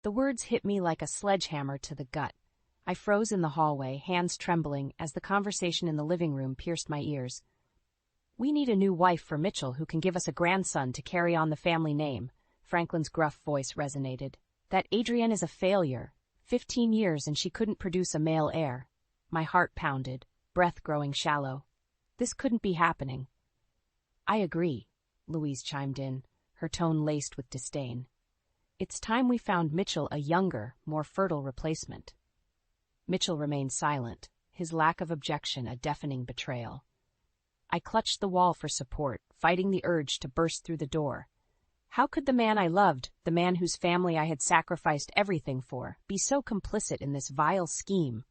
The words hit me like a sledgehammer to the gut. I froze in the hallway, hands trembling, as the conversation in the living room pierced my ears. "We need a new wife for Mitchell who can give us a grandson to carry on the family name," Franklin's gruff voice resonated. "That Adrienne is a failure. 15 years and she couldn't produce a male heir." My heart pounded, breath growing shallow. This couldn't be happening. "I agree," Louise chimed in, her tone laced with disdain. "It's time we found Mitchell a younger, more fertile replacement." Mitchell remained silent, his lack of objection a deafening betrayal. I clutched the wall for support, fighting the urge to burst through the door. How could the man I loved, the man whose family I had sacrificed everything for, be so complicit in this vile scheme?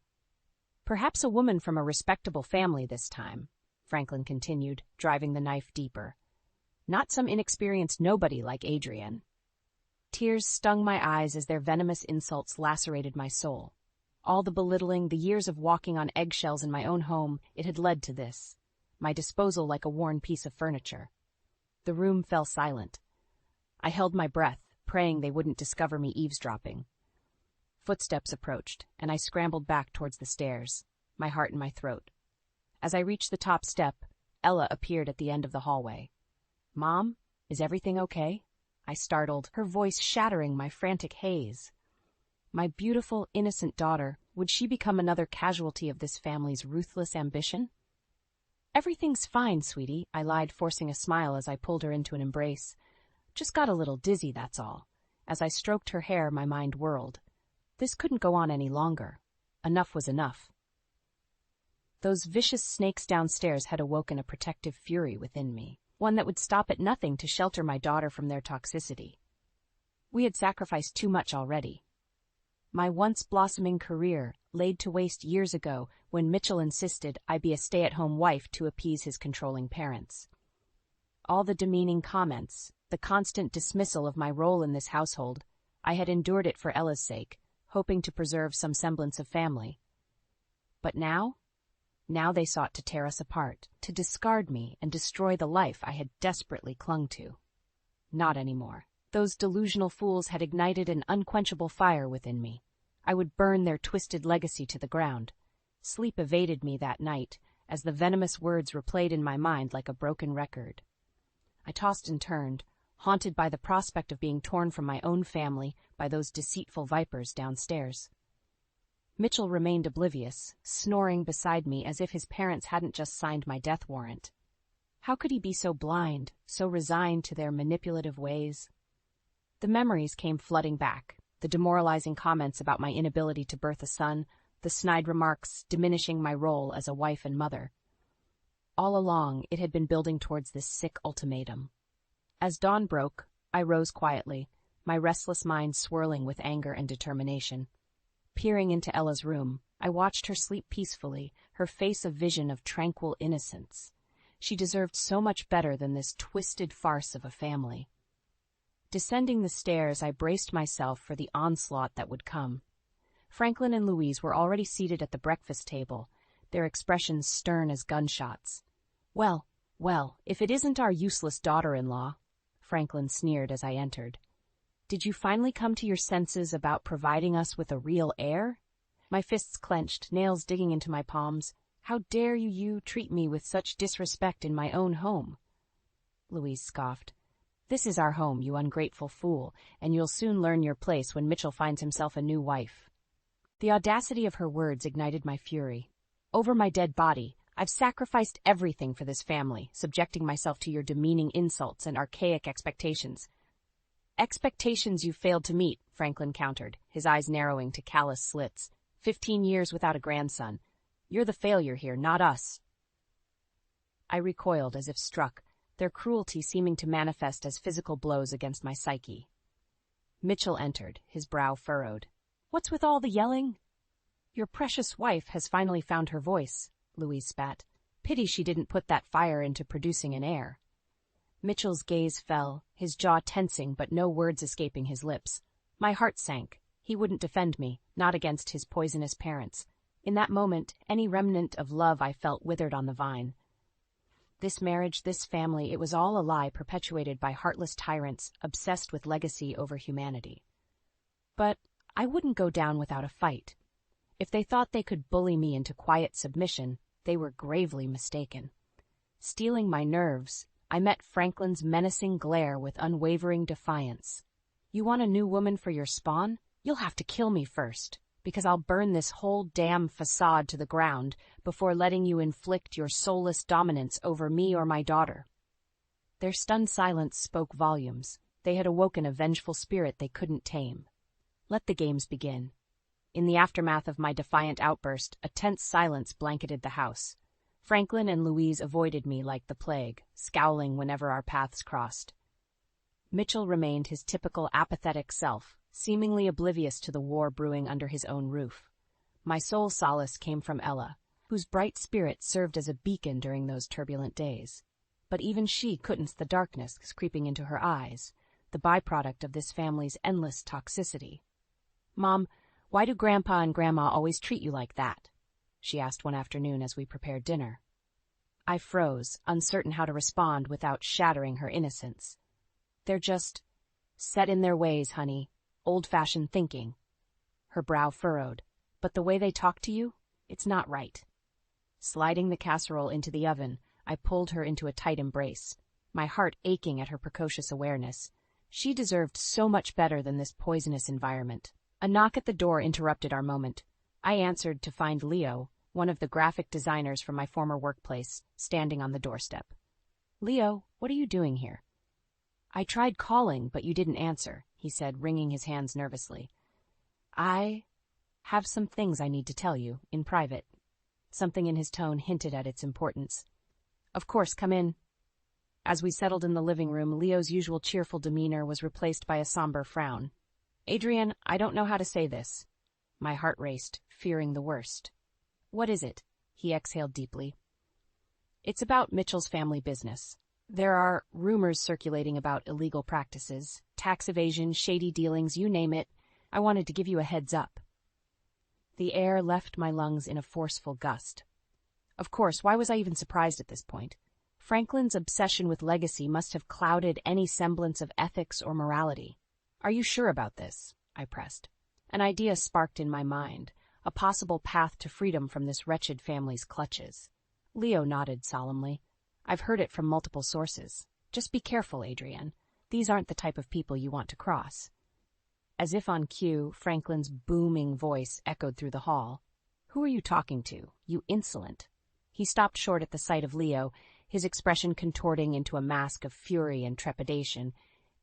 "Perhaps a woman from a respectable family this time," Franklin continued, driving the knife deeper. "Not some inexperienced nobody like Adrienne." Tears stung my eyes as their venomous insults lacerated my soul. All the belittling, the years of walking on eggshells in my own home, it had led to this. My disposal like a worn piece of furniture. The room fell silent. I held my breath, praying they wouldn't discover me eavesdropping. Footsteps approached, and I scrambled back towards the stairs, my heart in my throat. As I reached the top step, Ella appeared at the end of the hallway. "Mom, is everything okay?" I startled, her voice shattering my frantic haze. My beautiful, innocent daughter, would she become another casualty of this family's ruthless ambition? "Everything's fine, sweetie," I lied, forcing a smile as I pulled her into an embrace. "Just got a little dizzy, that's all." As I stroked her hair, my mind whirled. This couldn't go on any longer. Enough was enough. Those vicious snakes downstairs had awoken a protective fury within me, one that would stop at nothing to shelter my daughter from their toxicity. We had sacrificed too much already. My once blossoming career, laid to waste years ago when Mitchell insisted I be a stay-at-home wife to appease his controlling parents. All the demeaning comments, the constant dismissal of my role in this household, I had endured it for Ella's sake, hoping to preserve some semblance of family. But now they sought to tear us apart, to discard me and destroy the life I had desperately clung to. Not anymore. Those delusional fools had ignited an unquenchable fire within me. I would burn their twisted legacy to the ground. Sleep evaded me that night, as the venomous words replayed in my mind like a broken record. I tossed and turned, haunted by the prospect of being torn from my own family by those deceitful vipers downstairs. Mitchell remained oblivious, snoring beside me as if his parents hadn't just signed my death warrant. How could he be so blind, so resigned to their manipulative ways? The memories came flooding back, the demoralizing comments about my inability to birth a son, the snide remarks diminishing my role as a wife and mother. All along, it had been building towards this sick ultimatum. As dawn broke, I rose quietly, my restless mind swirling with anger and determination. Peering into Ella's room, I watched her sleep peacefully, her face a vision of tranquil innocence. She deserved so much better than this twisted farce of a family. Descending the stairs, I braced myself for the onslaught that would come. Franklin and Louise were already seated at the breakfast table, their expressions stern as gunshots. Well, if it isn't our useless daughter-in-law," Franklin sneered as I entered. "Did you finally come to your senses about providing us with a real heir?" My fists clenched, nails digging into my palms. "How dare you treat me with such disrespect in my own home?" Louise scoffed. "This is our home, you ungrateful fool, and you'll soon learn your place when Mitchell finds himself a new wife." The audacity of her words ignited my fury. "Over my dead body, I've sacrificed everything for this family, subjecting myself to your demeaning insults and archaic expectations." "Expectations you failed to meet," Franklin countered, his eyes narrowing to callous slits. 15 years without a grandson. You're the failure here, not us." I recoiled as if struck, their cruelty seeming to manifest as physical blows against my psyche. Mitchell entered, his brow furrowed. "What's with all the yelling?" "Your precious wife has finally found her voice," Louise spat. "Pity she didn't put that fire into producing an heir." Mitchell's gaze fell, his jaw tensing but no words escaping his lips. My heart sank. He wouldn't defend me, not against his poisonous parents. In that moment, any remnant of love I felt withered on the vine. This marriage, this family, it was all a lie perpetuated by heartless tyrants obsessed with legacy over humanity. But I wouldn't go down without a fight. If they thought they could bully me into quiet submission, they were gravely mistaken. Stealing my nerves, I met Franklin's menacing glare with unwavering defiance. You want a new woman for your spawn? You'll have to kill me first, because I'll burn this whole damn facade to the ground before letting you inflict your soulless dominance over me or my daughter. Their stunned silence spoke volumes. They had awoken a vengeful spirit they couldn't tame. Let the games begin. In the aftermath of my defiant outburst, a tense silence blanketed the house. Franklin and Louise avoided me like the plague, scowling whenever our paths crossed. Mitchell remained his typical apathetic self, seemingly oblivious to the war brewing under his own roof. My sole solace came from Ella, whose bright spirit served as a beacon during those turbulent days. But even she couldn't the darkness creeping into her eyes, the byproduct of this family's endless toxicity. "Mom, why do Grandpa and Grandma always treat you like that?" she asked one afternoon as we prepared dinner. I froze, uncertain how to respond without shattering her innocence. "They're just set in their ways, honey. Old-fashioned thinking." Her brow furrowed. "But the way they talk to you, it's not right." Sliding the casserole into the oven, I pulled her into a tight embrace, my heart aching at her precocious awareness. She deserved so much better than this poisonous environment. A knock at the door interrupted our moment. I answered to find Leo, one of the graphic designers from my former workplace, standing on the doorstep. "Leo, what are you doing here?" "I tried calling, but you didn't answer," he said, wringing his hands nervously. "I have some things I need to tell you, in private." Something in his tone hinted at its importance. "Of course, come in." As we settled in the living room, Leo's usual cheerful demeanor was replaced by a somber frown. "Adrian, I don't know how to say this." My heart raced, fearing the worst. "What is it?" He exhaled deeply. "It's about Mitchell's family business. There are rumors circulating about illegal practices, tax evasion, shady dealings, you name it. I wanted to give you a heads up." The air left my lungs in a forceful gust. Of course, why was I even surprised at this point? Franklin's obsession with legacy must have clouded any semblance of ethics or morality. "Are you sure about this?" I pressed. An idea sparked in my mind, a possible path to freedom from this wretched family's clutches. Leo nodded solemnly. "I've heard it from multiple sources. Just be careful, Adrian. These aren't the type of people you want to cross." As if on cue, Franklin's booming voice echoed through the hall. "Who are you talking to, you insolent?" He stopped short at the sight of Leo, his expression contorting into a mask of fury and trepidation.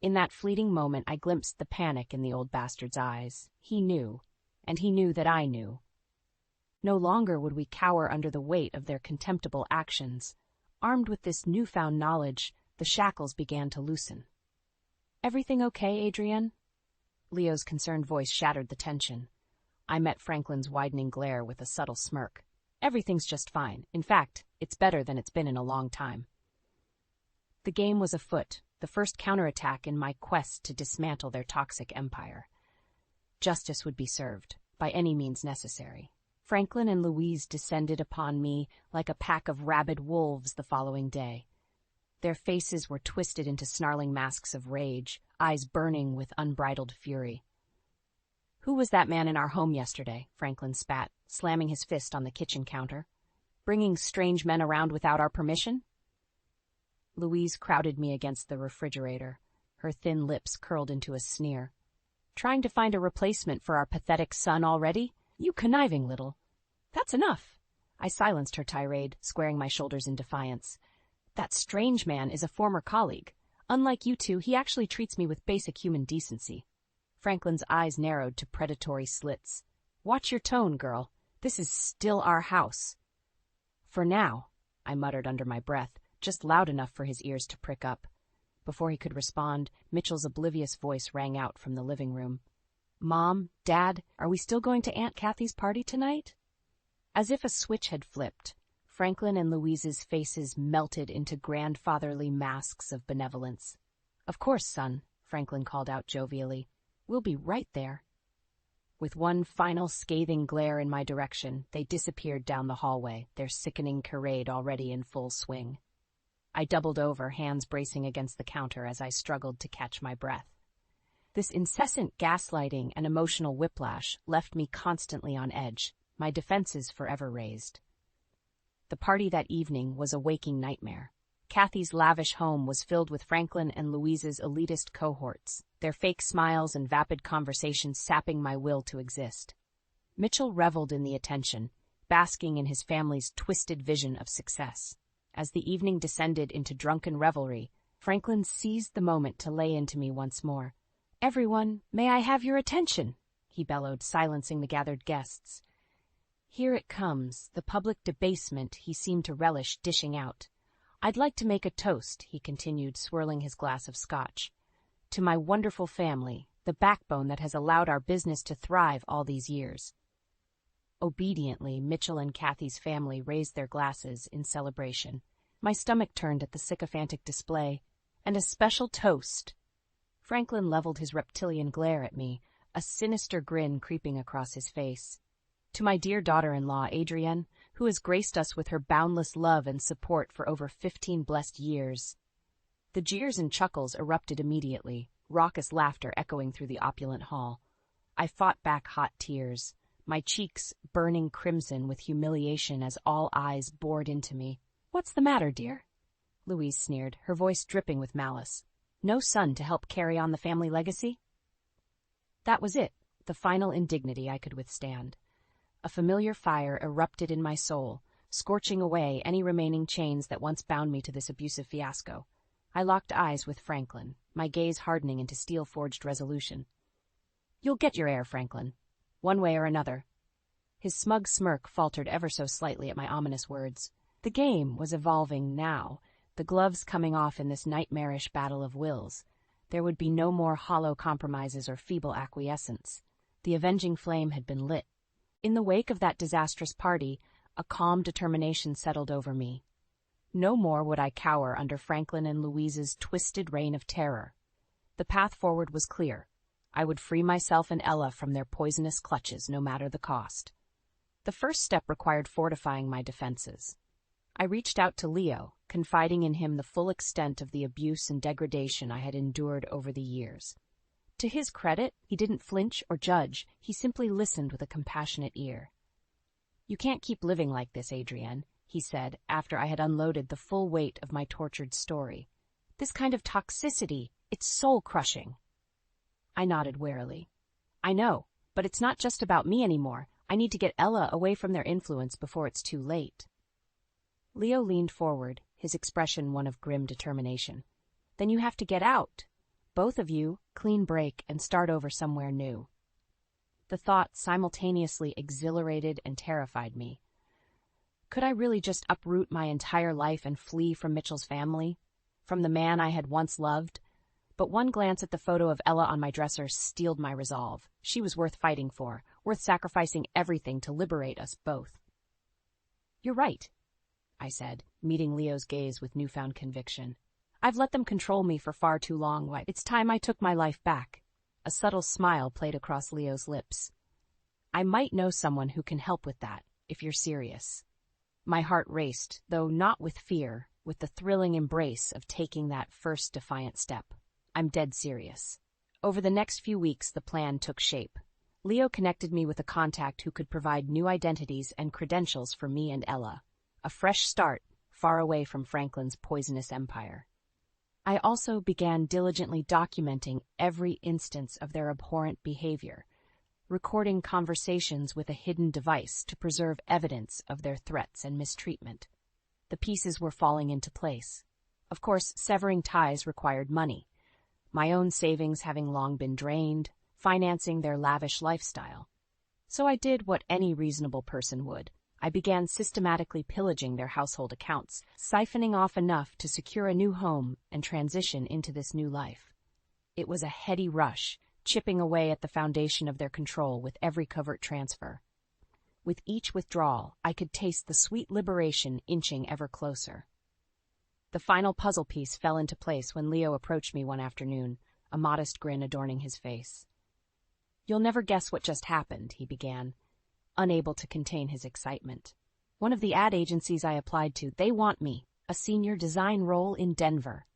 In that fleeting moment, I glimpsed the panic in the old bastard's eyes. He knew, and he knew that I knew. No longer would we cower under the weight of their contemptible actions. Armed with this newfound knowledge, the shackles began to loosen. "Everything okay, Adrian?" Leo's concerned voice shattered the tension. I met Franklin's widening glare with a subtle smirk. "Everything's just fine. In fact, it's better than it's been in a long time." The game was afoot, the first counterattack in my quest to dismantle their toxic empire. Justice would be served, by any means necessary. Franklin and Louise descended upon me like a pack of rabid wolves the following day. Their faces were twisted into snarling masks of rage, eyes burning with unbridled fury. "Who was that man in our home yesterday?" Franklin spat, slamming his fist on the kitchen counter. "Bringing strange men around without our permission?" Louise crowded me against the refrigerator, her thin lips curled into a sneer. "Trying to find a replacement for our pathetic son already? You conniving little—" "That's enough!" I silenced her tirade, squaring my shoulders in defiance. "That strange man is a former colleague. Unlike you two, he actually treats me with basic human decency." Franklin's eyes narrowed to predatory slits. "Watch your tone, girl. This is still our house." "For now," I muttered under my breath, just loud enough for his ears to prick up. Before he could respond, Mitchell's oblivious voice rang out from the living room. "Mom, Dad, are we still going to Aunt Kathy's party tonight?" As if a switch had flipped, Franklin and Louise's faces melted into grandfatherly masks of benevolence. "Of course, son," Franklin called out jovially. "We'll be right there." With one final scathing glare in my direction, they disappeared down the hallway, their sickening charade already in full swing. I doubled over, hands bracing against the counter as I struggled to catch my breath. This incessant gaslighting and emotional whiplash left me constantly on edge, my defenses forever raised. The party that evening was a waking nightmare. Kathy's lavish home was filled with Franklin and Louise's elitist cohorts, their fake smiles and vapid conversations sapping my will to exist. Mitchell reveled in the attention, basking in his family's twisted vision of success. As the evening descended into drunken revelry, Franklin seized the moment to lay into me once more. "Everyone, may I have your attention?" he bellowed, silencing the gathered guests. "Here it comes, the public debasement he seemed to relish dishing out. I'd like to make a toast," he continued, swirling his glass of scotch, "to my wonderful family, the backbone that has allowed our business to thrive all these years." Obediently, Mitchell and Kathy's family raised their glasses in celebration. My stomach turned at the sycophantic display. "And a special toast." Franklin leveled his reptilian glare at me, a sinister grin creeping across his face. "To my dear daughter-in-law, Adrienne, who has graced us with her boundless love and support for over 15 blessed years." The jeers and chuckles erupted immediately, raucous laughter echoing through the opulent hall. I fought back hot tears, my cheeks burning crimson with humiliation as all eyes bored into me. "What's the matter, dear?" Louise sneered, her voice dripping with malice. "No son to help carry on the family legacy?" That was it, the final indignity I could withstand. A familiar fire erupted in my soul, scorching away any remaining chains that once bound me to this abusive fiasco. I locked eyes with Franklin, my gaze hardening into steel-forged resolution. "You'll get your heir, Franklin, one way or another." His smug smirk faltered ever so slightly at my ominous words. The game was evolving now, the gloves coming off in this nightmarish battle of wills. There would be no more hollow compromises or feeble acquiescence. The avenging flame had been lit. In the wake of that disastrous party, a calm determination settled over me. No more would I cower under Franklin and Louise's twisted reign of terror. The path forward was clear. I would free myself and Ella from their poisonous clutches, no matter the cost. The first step required fortifying my defenses. I reached out to Leo, confiding in him the full extent of the abuse and degradation I had endured over the years. To his credit, he didn't flinch or judge, he simply listened with a compassionate ear. "You can't keep living like this, Adrienne," he said, after I had unloaded the full weight of my tortured story. "This kind of toxicity, it's soul-crushing." I nodded warily. "I know, but it's not just about me anymore. I need to get Ella away from their influence before it's too late." Leo leaned forward, his expression one of grim determination. "Then you have to get out. Both of you, clean break and start over somewhere new." The thought simultaneously exhilarated and terrified me. Could I really just uproot my entire life and flee from Mitchell's family? From the man I had once loved? But one glance at the photo of Ella on my dresser steeled my resolve. She was worth fighting for, worth sacrificing everything to liberate us both. "You're right," I said, meeting Leo's gaze with newfound conviction. "I've let them control me for far too long. It's time I took my life back." A subtle smile played across Leo's lips. "I might know someone who can help with that, if you're serious." My heart raced, though not with fear, with the thrilling embrace of taking that first defiant step. "I'm dead serious." Over the next few weeks, the plan took shape. Leo connected me with a contact who could provide new identities and credentials for me and Ella. A fresh start, far away from Franklin's poisonous empire. I also began diligently documenting every instance of their abhorrent behavior, recording conversations with a hidden device to preserve evidence of their threats and mistreatment. The pieces were falling into place. Of course, severing ties required money. My own savings having long been drained, financing their lavish lifestyle. So I did what any reasonable person would. I began systematically pillaging their household accounts, siphoning off enough to secure a new home and transition into this new life. It was a heady rush, chipping away at the foundation of their control with every covert transfer. With each withdrawal, I could taste the sweet liberation inching ever closer. The final puzzle piece fell into place when Leo approached me one afternoon, a modest grin adorning his face. "You'll never guess what just happened," he began, unable to contain his excitement. "One of the ad agencies I applied to, they want me, a senior design role in Denver."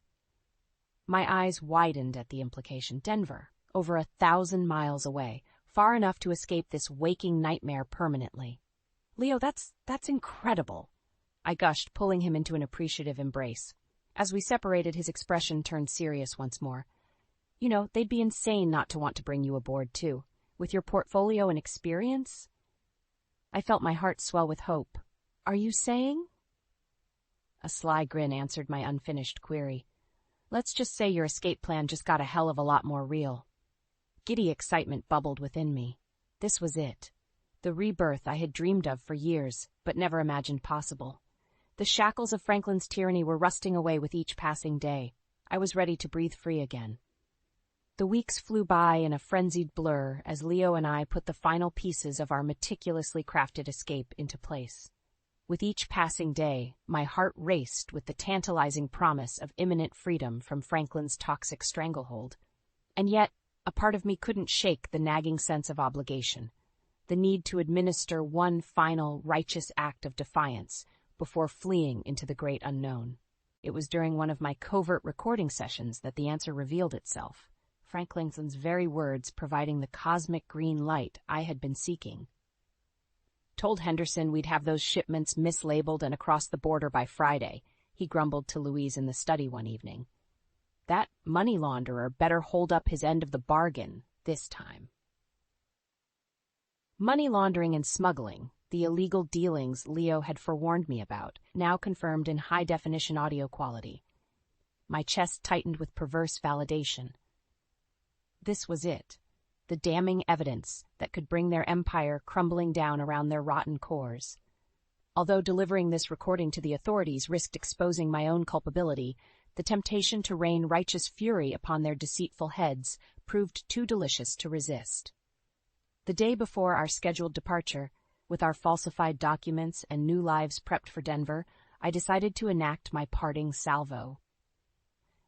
My eyes widened at the implication. Denver. over 1,000 miles away, far enough to escape this waking nightmare permanently. Leo, that's incredible, I gushed, pulling him into an appreciative embrace. As we separated, his expression turned serious once more. You know, they'd be insane not to want to bring you aboard, too. With your portfolio and experience? I felt my heart swell with hope. Are you saying? A sly grin answered my unfinished query. Let's just say your escape plan just got a hell of a lot more real. Giddy excitement bubbled within me. This was it. The rebirth I had dreamed of for years, but never imagined possible. The shackles of Franklin's tyranny were rusting away with each passing day. I was ready to breathe free again. The weeks flew by in a frenzied blur as Leo and I put the final pieces of our meticulously crafted escape into place. With each passing day, my heart raced with the tantalizing promise of imminent freedom from Franklin's toxic stranglehold. And yet, a part of me couldn't shake the nagging sense of obligation, the need to administer one final, righteous act of defiance before fleeing into the great unknown. It was during one of my covert recording sessions that the answer revealed itself, Franklin's very words providing the cosmic green light I had been seeking. Told Henderson we'd have those shipments mislabeled and across the border by Friday, he grumbled to Louise in the study one evening. That money launderer better hold up his end of the bargain this time. Money laundering and smuggling, the illegal dealings Leo had forewarned me about, now confirmed in high-definition audio quality. My chest tightened with perverse validation. This was it, the damning evidence that could bring their empire crumbling down around their rotten cores. Although delivering this recording to the authorities risked exposing my own culpability, the temptation to rain righteous fury upon their deceitful heads proved too delicious to resist. The day before our scheduled departure, with our falsified documents and new lives prepped for Denver, I decided to enact my parting salvo.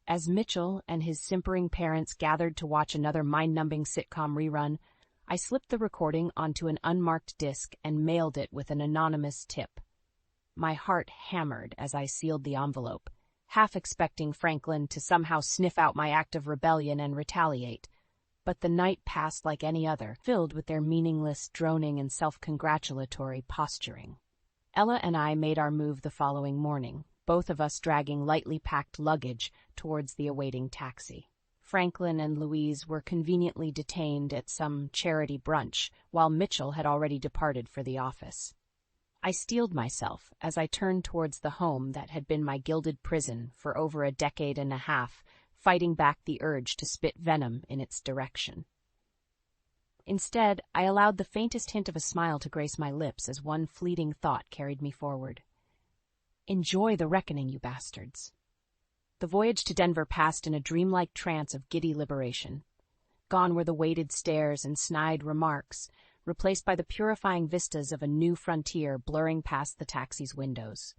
As Mitchell and his simpering parents gathered to watch another mind-numbing sitcom rerun, I slipped the recording onto an unmarked disc and mailed it with an anonymous tip. My heart hammered as I sealed the envelope, half expecting Franklin to somehow sniff out my act of rebellion and retaliate. But the night passed like any other, filled with their meaningless droning and self-congratulatory posturing. Ella and I made our move the following morning, both of us dragging lightly packed luggage towards the awaiting taxi. Franklin and Louise were conveniently detained at some charity brunch, while Mitchell had already departed for the office. I steeled myself as I turned towards the home that had been my gilded prison for over a decade and a half, fighting back the urge to spit venom in its direction. Instead, I allowed the faintest hint of a smile to grace my lips as one fleeting thought carried me forward. Enjoy the reckoning, you bastards. The voyage to Denver passed in a dreamlike trance of giddy liberation. Gone were the weighted stares and snide remarks, replaced by the purifying vistas of a new frontier blurring past the taxi's windows.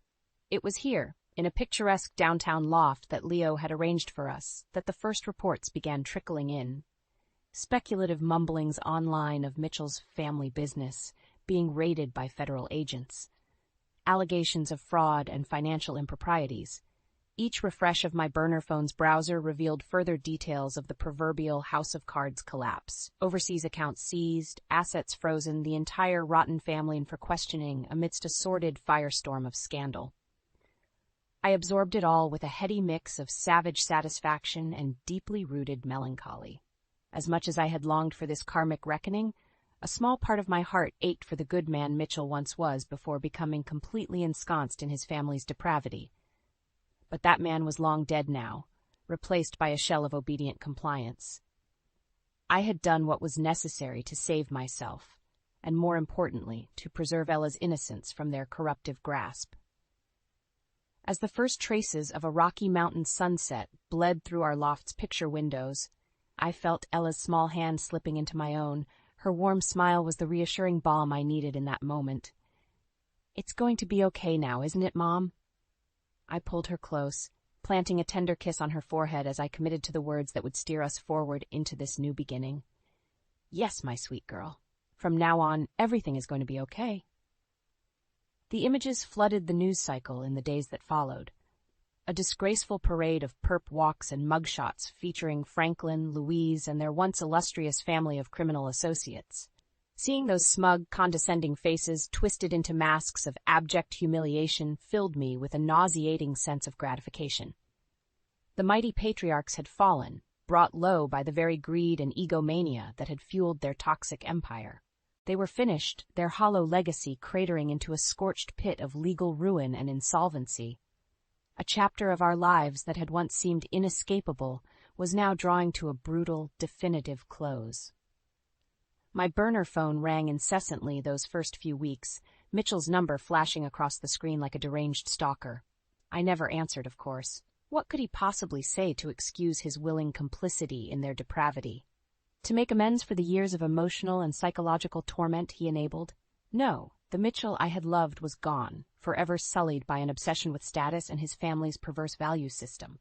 It was here, in a picturesque downtown loft that Leo had arranged for us, that the first reports began trickling in. Speculative mumblings online of Mitchell's family business being raided by federal agents. Allegations of fraud and financial improprieties. Each refresh of my burner phone's browser revealed further details of the proverbial House of Cards collapse. Overseas accounts seized, assets frozen, the entire rotten family in for questioning amidst a sordid firestorm of scandal. I absorbed it all with a heady mix of savage satisfaction and deeply rooted melancholy. As much as I had longed for this karmic reckoning, a small part of my heart ached for the good man Mitchell once was before becoming completely ensconced in his family's depravity. But that man was long dead now, replaced by a shell of obedient compliance. I had done what was necessary to save myself, and more importantly, to preserve Ella's innocence from their corruptive grasp. As the first traces of a Rocky Mountain sunset bled through our loft's picture windows, I felt Ella's small hand slipping into my own. Her warm smile was the reassuring balm I needed in that moment. "It's going to be okay now, isn't it, Mom?" I pulled her close, planting a tender kiss on her forehead as I committed to the words that would steer us forward into this new beginning. "Yes, my sweet girl. From now on, everything is going to be okay." The images flooded the news cycle in the days that followed. a disgraceful parade of perp walks and mugshots featuring Franklin, Louise, and their once illustrious family of criminal associates. Seeing those smug, condescending faces twisted into masks of abject humiliation filled me with a nauseating sense of gratification. The mighty patriarchs had fallen, brought low by the very greed and egomania that had fueled their toxic empire. They were finished, their hollow legacy cratering into a scorched pit of legal ruin and insolvency. A chapter of our lives that had once seemed inescapable was now drawing to a brutal, definitive close. My burner phone rang incessantly those first few weeks, Mitchell's number flashing across the screen like a deranged stalker. I never answered, of course. What could he possibly say to excuse his willing complicity in their depravity? To make amends for the years of emotional and psychological torment he enabled? No, the Mitchell I had loved was gone, forever sullied by an obsession with status and his family's perverse value system.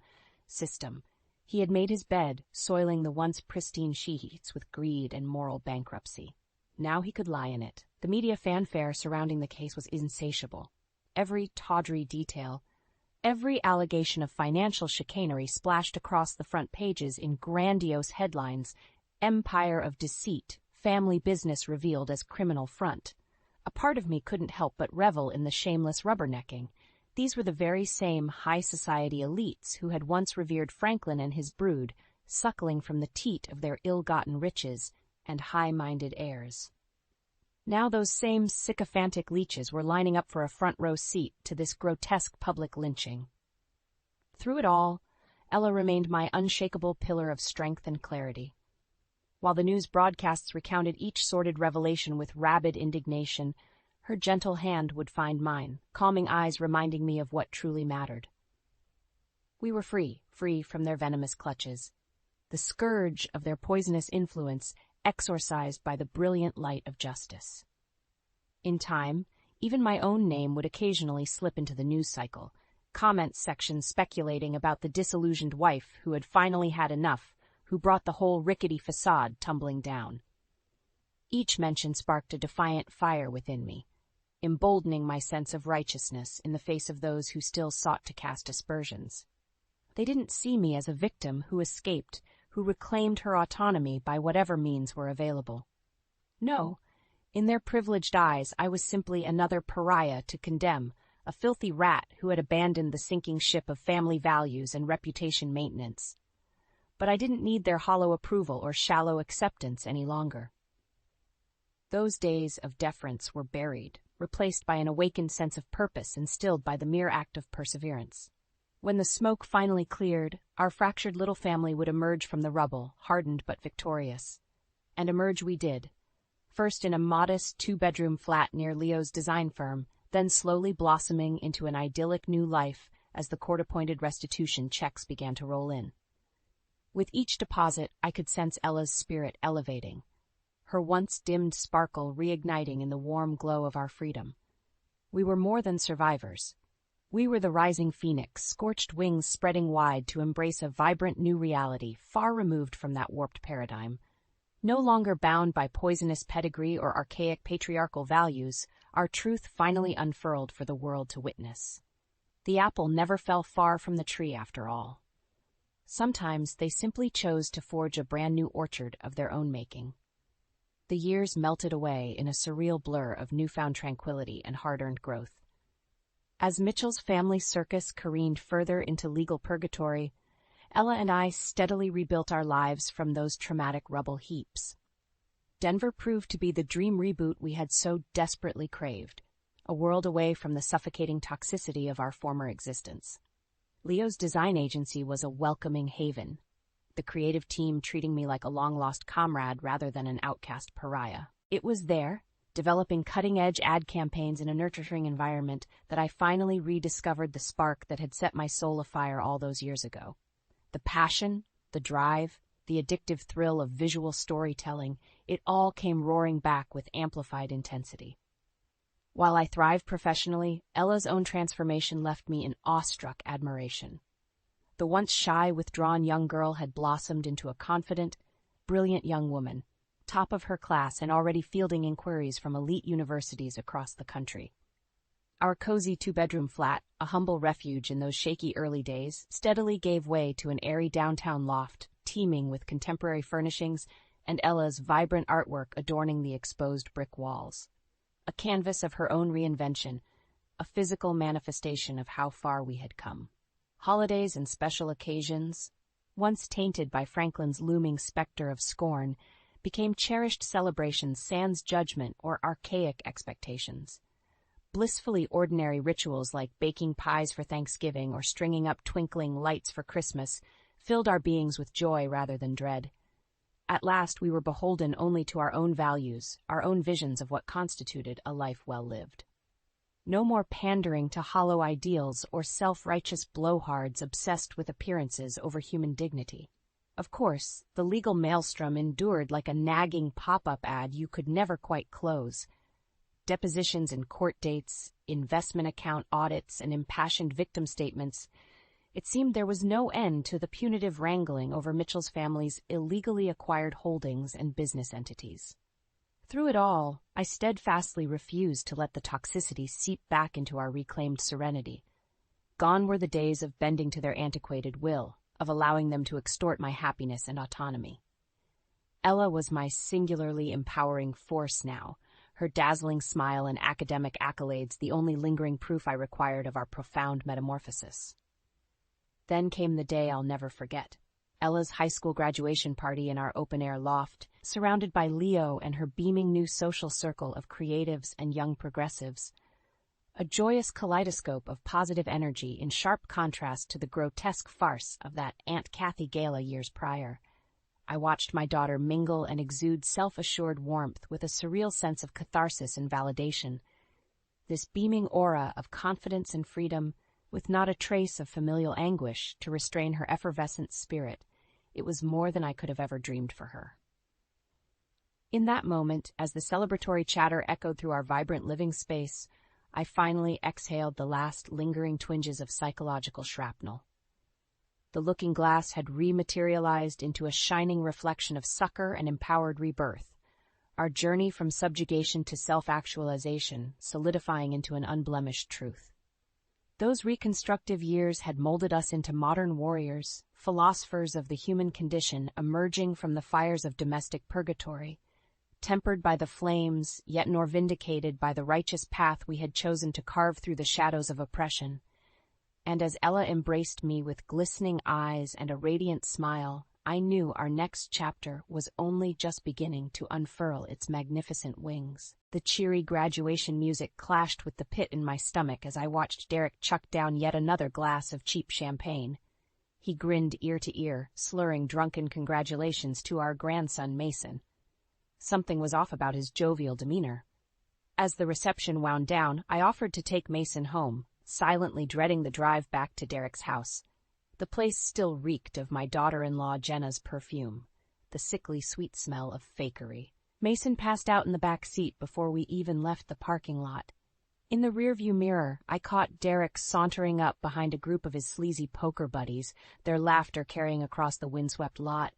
He had made his bed, soiling the once pristine sheets with greed and moral bankruptcy. Now he could lie in it. The media fanfare surrounding the case was insatiable. Every tawdry detail, every allegation of financial chicanery splashed across the front pages in grandiose headlines: Empire of Deceit, Family Business Revealed as Criminal Front. A part of me couldn't help but revel in the shameless rubbernecking. These were the very same high society elites who had once revered Franklin and his brood, suckling from the teat of their ill-gotten riches and high-minded heirs. Now those same sycophantic leeches were lining up for a front-row seat to this grotesque public lynching. Through it all, Ella remained my unshakable pillar of strength and clarity. While the news broadcasts recounted each sordid revelation with rabid indignation, her gentle hand would find mine, calming eyes reminding me of what truly mattered. We were free from their venomous clutches, the scourge of their poisonous influence exorcised by the brilliant light of justice. In time, even my own name would occasionally slip into the news cycle, comment sections speculating about the disillusioned wife who had finally had enough, who brought the whole rickety facade tumbling down. Each mention sparked a defiant fire within me, emboldening my sense of righteousness in the face of those who still sought to cast aspersions. They didn't see me as a victim who escaped, who reclaimed her autonomy by whatever means were available. No, in their privileged eyes I was simply another pariah to condemn, a filthy rat who had abandoned the sinking ship of family values and reputation maintenance. But I didn't need their hollow approval or shallow acceptance any longer. Those days of deference were buried, replaced by an awakened sense of purpose instilled by the mere act of perseverance. When the smoke finally cleared, our fractured little family would emerge from the rubble, hardened but victorious. And emerge we did, first in a modest two-bedroom flat near Leo's design firm, then slowly blossoming into an idyllic new life as the court-appointed restitution checks began to roll in. With each deposit, I could sense Ella's spirit elevating, her once dimmed sparkle reigniting in the warm glow of our freedom. We were more than survivors. We were the rising phoenix, scorched wings spreading wide to embrace a vibrant new reality far removed from that warped paradigm. No longer bound by poisonous pedigree or archaic patriarchal values, our truth finally unfurled for the world to witness. The apple never fell far from the tree after all. Sometimes they simply chose to forge a brand new orchard of their own making. The years melted away in a surreal blur of newfound tranquility and hard-earned growth. As Mitchell's family circus careened further into legal purgatory, Ella and I steadily rebuilt our lives from those traumatic rubble heaps. Denver proved to be the dream reboot we had so desperately craved, a world away from the suffocating toxicity of our former existence. Leo's design agency was a welcoming haven, the creative team treating me like a long-lost comrade rather than an outcast pariah. It was there, developing cutting-edge ad campaigns in a nurturing environment, that I finally rediscovered the spark that had set my soul afire all those years ago. The passion, the drive, the addictive thrill of visual storytelling, it all came roaring back with amplified intensity. While I thrived professionally, Ella's own transformation left me in awestruck admiration. The once shy, withdrawn young girl had blossomed into a confident, brilliant young woman, top of her class and already fielding inquiries from elite universities across the country. Our cozy two-bedroom flat, a humble refuge in those shaky early days, steadily gave way to an airy downtown loft, teeming with contemporary furnishings and Ella's vibrant artwork adorning the exposed brick walls. A canvas of her own reinvention, a physical manifestation of how far we had come. Holidays and special occasions, once tainted by Franklin's looming specter of scorn, became cherished celebrations sans judgment or archaic expectations. Blissfully ordinary rituals like baking pies for Thanksgiving or stringing up twinkling lights for Christmas filled our beings with joy rather than dread. At last we were beholden only to our own values, our own visions of what constituted a life well lived. No more pandering to hollow ideals or self-righteous blowhards obsessed with appearances over human dignity. Of course, the legal maelstrom endured like a nagging pop-up ad you could never quite close. Depositions and court dates, investment account audits, and impassioned victim statements. It seemed there was no end to the punitive wrangling over Mitchell's family's illegally acquired holdings and business entities. Through it all, I steadfastly refused to let the toxicity seep back into our reclaimed serenity. Gone were the days of bending to their antiquated will, of allowing them to extort my happiness and autonomy. Ella was my singularly empowering force now, her dazzling smile and academic accolades the only lingering proof I required of our profound metamorphosis. Then came the day I'll never forget. Ella's high school graduation party in our open-air loft, surrounded by Leo and her beaming new social circle of creatives and young progressives. A joyous kaleidoscope of positive energy in sharp contrast to the grotesque farce of that Aunt Kathy gala years prior. I watched my daughter mingle and exude self-assured warmth with a surreal sense of catharsis and validation. This beaming aura of confidence and freedom, with not a trace of familial anguish to restrain her effervescent spirit, it was more than I could have ever dreamed for her. In that moment, as the celebratory chatter echoed through our vibrant living space, I finally exhaled the last lingering twinges of psychological shrapnel. The looking glass had rematerialized into a shining reflection of succor and empowered rebirth, our journey from subjugation to self-actualization solidifying into an unblemished truth. Those reconstructive years had molded us into modern warriors, philosophers of the human condition emerging from the fires of domestic purgatory, tempered by the flames, yet nor vindicated by the righteous path we had chosen to carve through the shadows of oppression. And as Ella embraced me with glistening eyes and a radiant smile, I knew our next chapter was only just beginning to unfurl its magnificent wings. The cheery graduation music clashed with the pit in my stomach as I watched Derek chuck down yet another glass of cheap champagne. He grinned ear to ear, slurring drunken congratulations to our grandson Mason. Something was off about his jovial demeanor. As the reception wound down, I offered to take Mason home, silently dreading the drive back to Derek's house. The place still reeked of my daughter-in-law Jenna's perfume, the sickly sweet smell of fakery. Mason passed out in the back seat before we even left the parking lot. In the rearview mirror, I caught Derek sauntering up behind a group of his sleazy poker buddies, their laughter carrying across the windswept lot.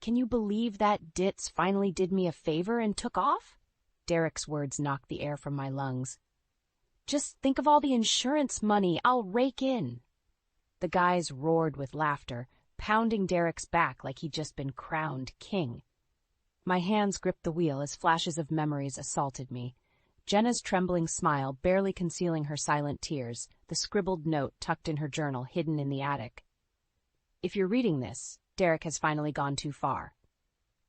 "Can you believe that ditz finally did me a favor and took off?" Derek's words knocked the air from my lungs. "Just think of all the insurance money I'll rake in." The guys roared with laughter, pounding Derek's back like he'd just been crowned king. My hands gripped the wheel as flashes of memories assaulted me. Jenna's trembling smile barely concealing her silent tears, the scribbled note tucked in her journal hidden in the attic. "If you're reading this, Derek has finally gone too far."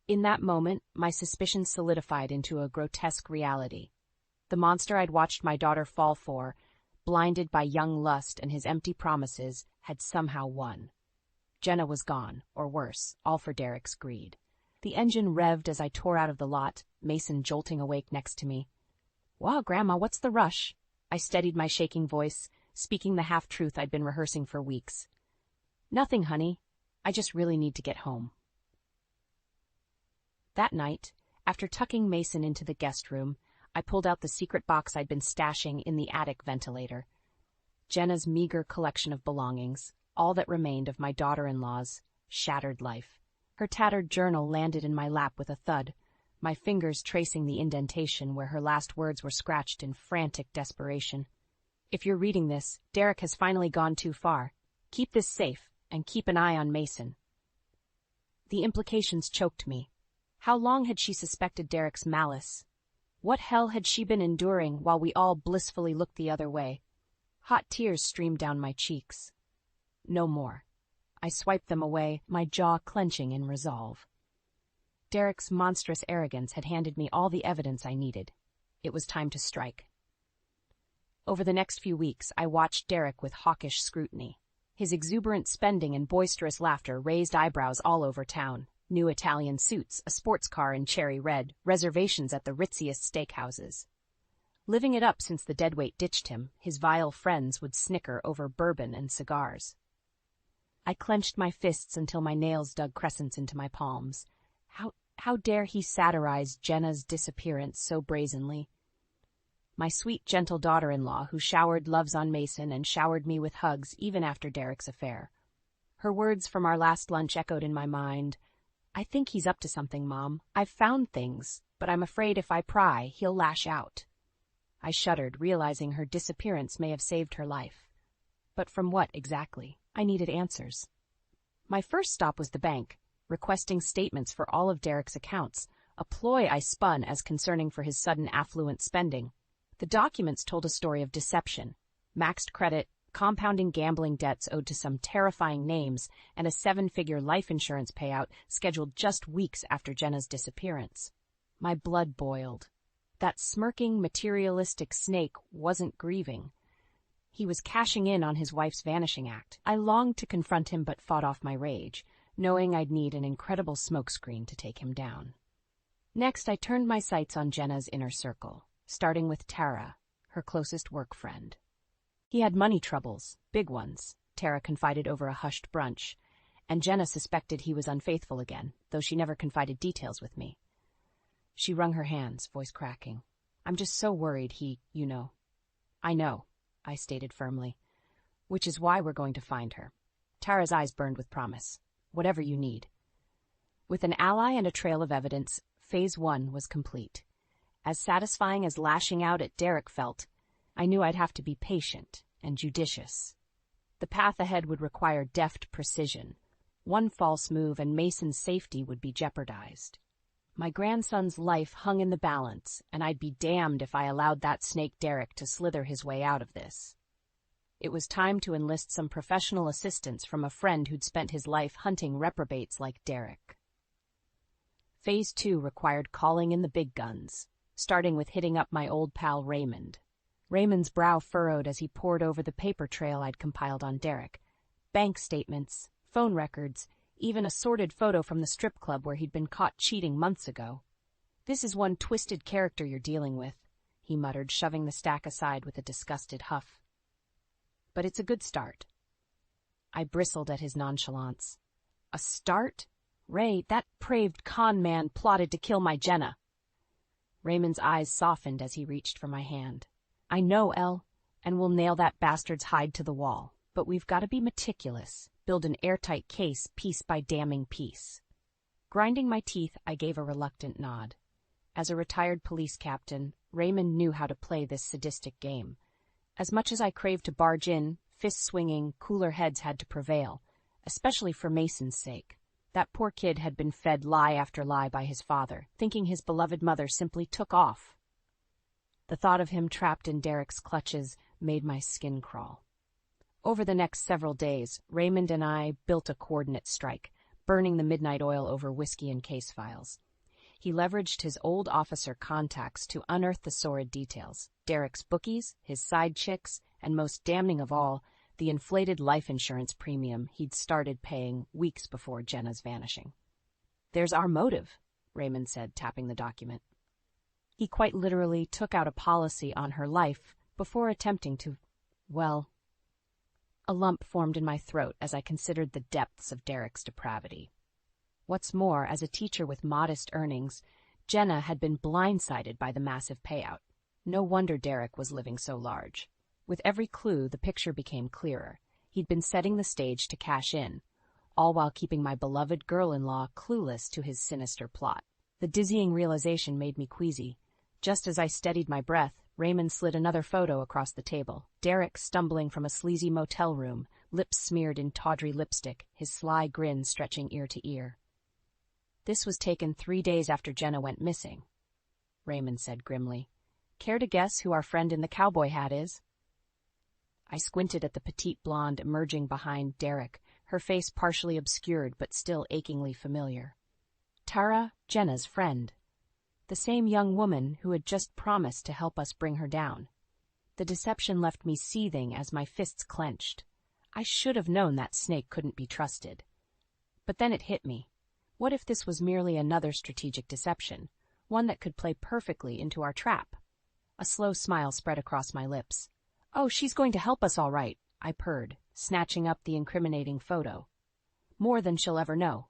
In that moment, my suspicions solidified into a grotesque reality. The monster I'd watched my daughter fall for, blinded by young lust and his empty promises, had somehow won. Jenna was gone, or worse, all for Derek's greed. The engine revved as I tore out of the lot, Mason jolting awake next to me. "Wow, Grandma, what's the rush?" I steadied my shaking voice, speaking the half-truth I'd been rehearsing for weeks. "Nothing, honey. I just really need to get home." That night, after tucking Mason into the guest room, I pulled out the secret box I'd been stashing in the attic ventilator. Jenna's meager collection of belongings, all that remained of my daughter-in-law's shattered life. Her tattered journal landed in my lap with a thud, my fingers tracing the indentation where her last words were scratched in frantic desperation. If you're reading this, Derek has finally gone too far. Keep this safe, and keep an eye on Mason. The implications choked me. How long had she suspected Derek's malice? What hell had she been enduring while we all blissfully looked the other way? Hot tears streamed down my cheeks. No more. I swiped them away, my jaw clenching in resolve. Derek's monstrous arrogance had handed me all the evidence I needed. It was time to strike. Over the next few weeks, I watched Derek with hawkish scrutiny. His exuberant spending and boisterous laughter raised eyebrows all over town. New Italian suits, a sports car in cherry red, reservations at the ritziest steakhouses. Living it up since the deadweight ditched him, his vile friends would snicker over bourbon and cigars. I clenched my fists until my nails dug crescents into my palms. How dare he satirize Jenna's disappearance so brazenly? My sweet, gentle daughter-in-law, who showered loves on Mason and showered me with hugs even after Derek's affair. Her words from our last lunch echoed in my mind. I think he's up to something, Mom. I've found things, but I'm afraid if I pry, he'll lash out. I shuddered, realizing her disappearance may have saved her life. But from what, exactly? I needed answers. My first stop was the bank, requesting statements for all of Derek's accounts, a ploy I spun as concerning for his sudden affluent spending. The documents told a story of deception, maxed credit, compounding gambling debts owed to some terrifying names, and a 7-figure life insurance payout scheduled just weeks after Jenna's disappearance. My blood boiled. That smirking, materialistic snake wasn't grieving. He was cashing in on his wife's vanishing act. I longed to confront him but fought off my rage, knowing I'd need an incredible smokescreen to take him down. Next, I turned my sights on Jenna's inner circle, starting with Tara, her closest work friend. He had money troubles, big ones, Tara confided over a hushed brunch, and Jenna suspected he was unfaithful again, though she never confided details with me. She wrung her hands, voice cracking. I'm just so worried I know, I stated firmly, which is why we're going to find her. Tara's eyes burned with promise. Whatever you need. With an ally and a trail of evidence, Phase 1 was complete. As satisfying as lashing out at Derek felt, I knew I'd have to be patient and judicious. The path ahead would require deft precision. One false move and Mason's safety would be jeopardized. My grandson's life hung in the balance, and I'd be damned if I allowed that snake Derek to slither his way out of this. It was time to enlist some professional assistance from a friend who'd spent his life hunting reprobates like Derek. Phase 2 required calling in the big guns, starting with hitting up my old pal Raymond. Raymond's brow furrowed as he pored over the paper trail I'd compiled on Derek. Bank statements, phone records, even a sordid photo from the strip club where he'd been caught cheating months ago. This is one twisted character you're dealing with, he muttered, shoving the stack aside with a disgusted huff. But it's a good start. I bristled at his nonchalance. A start? Ray, that praved con man plotted to kill my Jenna. Raymond's eyes softened as he reached for my hand. I know, Elle, and we'll nail that bastard's hide to the wall. But we've got to be meticulous, build an airtight case piece by damning piece. Grinding my teeth, I gave a reluctant nod. As a retired police captain, Raymond knew how to play this sadistic game. As much as I craved to barge in, fist-swinging, cooler heads had to prevail, especially for Mason's sake. That poor kid had been fed lie after lie by his father, thinking his beloved mother simply took off. The thought of him trapped in Derek's clutches made my skin crawl. Over the next several days, Raymond and I built a coordinate strike, burning the midnight oil over whiskey and case files. He leveraged his old officer contacts to unearth the sordid details, Derek's bookies, his side chicks, and most damning of all, the inflated life insurance premium he'd started paying weeks before Jenna's vanishing. There's our motive, Raymond said, tapping the document. He quite literally took out a policy on her life before attempting to, well... A lump formed in my throat as I considered the depths of Derek's depravity. What's more, as a teacher with modest earnings, Jenna had been blindsided by the massive payout. No wonder Derek was living so large. With every clue, the picture became clearer. He'd been setting the stage to cash in, all while keeping my beloved girl-in-law clueless to his sinister plot. The dizzying realization made me queasy. Just as I steadied my breath, Raymond slid another photo across the table. Derek stumbling from a sleazy motel room, lips smeared in tawdry lipstick, his sly grin stretching ear to ear. "This was taken 3 days after Jenna went missing," Raymond said grimly. "Care to guess who our friend in the cowboy hat is?" I squinted at the petite blonde emerging behind Derek, her face partially obscured but still achingly familiar. Tara, Jenna's friend. The same young woman who had just promised to help us bring her down. The deception left me seething as my fists clenched. I should have known that snake couldn't be trusted. But then it hit me. What if this was merely another strategic deception, one that could play perfectly into our trap? A slow smile spread across my lips. "Oh, she's going to help us all right," I purred, snatching up the incriminating photo. "More than she'll ever know."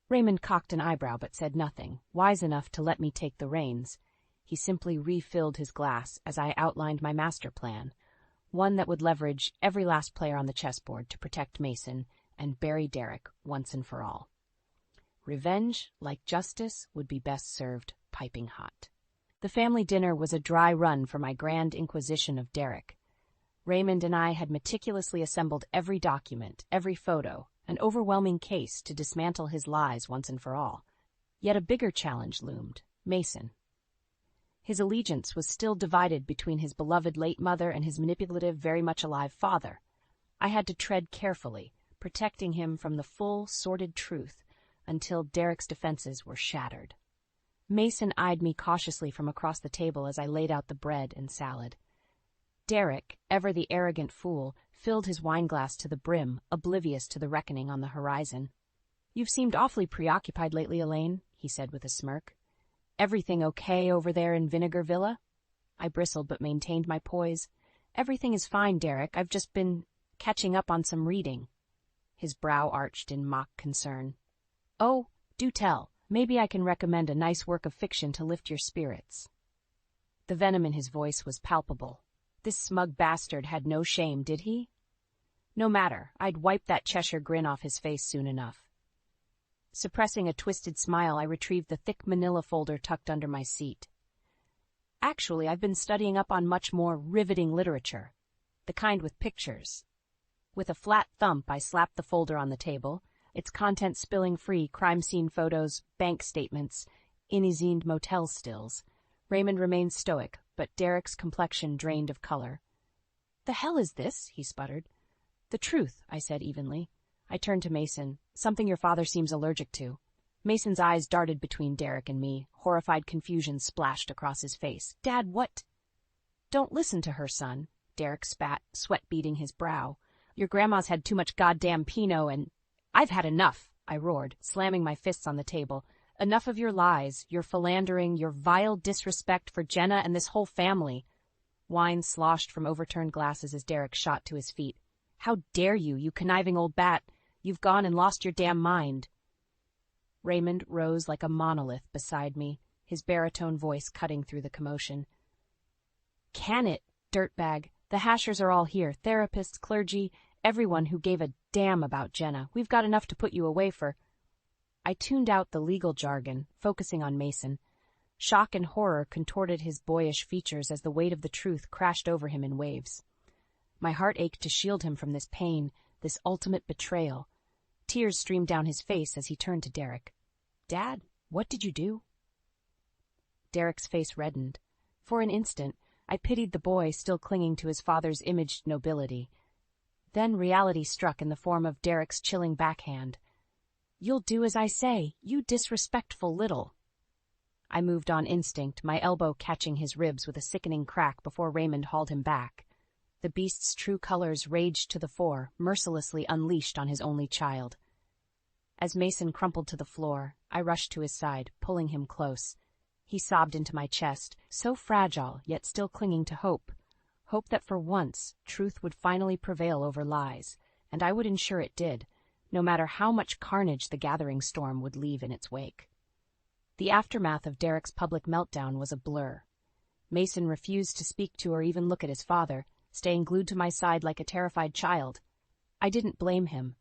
Raymond cocked an eyebrow but said nothing, wise enough to let me take the reins. He simply refilled his glass as I outlined my master plan, one that would leverage every last player on the chessboard to protect Mason and bury Derek once and for all. Revenge, like justice, would be best served piping hot. The family dinner was a dry run for my grand inquisition of Derek. Raymond and I had meticulously assembled every document, every photo, an overwhelming case to dismantle his lies once and for all. Yet a bigger challenge loomed: Mason. His allegiance was still divided between his beloved late mother and his manipulative, very much alive father. I had to tread carefully, protecting him from the full, sordid truth, until Derek's defenses were shattered. Mason eyed me cautiously from across the table as I laid out the bread and salad. Derek, ever the arrogant fool, filled his wineglass to the brim, oblivious to the reckoning on the horizon. "You've seemed awfully preoccupied lately, Elaine," he said with a smirk. "Everything okay over there in Vinegar Villa?" I bristled but maintained my poise. "Everything is fine, Derek. I've just been catching up on some reading." His brow arched in mock concern. "Oh, do tell. Maybe I can recommend a nice work of fiction to lift your spirits." The venom in his voice was palpable. This smug bastard had no shame, did he? No matter, I'd wipe that Cheshire grin off his face soon enough. Suppressing a twisted smile, I retrieved the thick manila folder tucked under my seat. "Actually, I've been studying up on much more riveting literature. The kind with pictures." With a flat thump, I slapped the folder on the table, its contents spilling free: crime scene photos, bank statements, Inizined motel stills. Raymond remained stoic, but Derek's complexion drained of color. "The hell is this?" he sputtered. "The truth," I said evenly. I turned to Mason. "Something your father seems allergic to." Mason's eyes darted between Derek and me. Horrified confusion splashed across his face. "Dad, what—" "Don't listen to her, son," Derek spat, sweat beading his brow. "Your grandma's had too much goddamn Pinot and—" "I've had enough," I roared, slamming my fists on the table. "Enough of your lies, your philandering, your vile disrespect for Jenna and this whole family." Wine sloshed from overturned glasses as Derek shot to his feet. "How dare you, you conniving old bat! You've gone and lost your damn mind." Raymond rose like a monolith beside me, his baritone voice cutting through the commotion. "Can it, dirtbag? The Hashers are all here, therapists, clergy, everyone who gave a damn about Jenna. We've got enough to put you away for—" I tuned out the legal jargon, focusing on Mason. Shock and horror contorted his boyish features as the weight of the truth crashed over him in waves. My heart ached to shield him from this pain, this ultimate betrayal. Tears streamed down his face as he turned to Derek. "Dad, what did you do?" Derek's face reddened. For an instant, I pitied the boy still clinging to his father's imaged nobility. Then reality struck in the form of Derek's chilling backhand. "You'll do as I say, you disrespectful little—" I moved on instinct, my elbow catching his ribs with a sickening crack before Raymond hauled him back. The beast's true colors raged to the fore, mercilessly unleashed on his only child. As Mason crumpled to the floor, I rushed to his side, pulling him close. He sobbed into my chest, so fragile, yet still clinging to hope. Hope that for once, truth would finally prevail over lies, and I would ensure it did, no matter how much carnage the gathering storm would leave in its wake. The aftermath of Derek's public meltdown was a blur. Mason refused to speak to or even look at his father, staying glued to my side like a terrified child. I didn't blame him.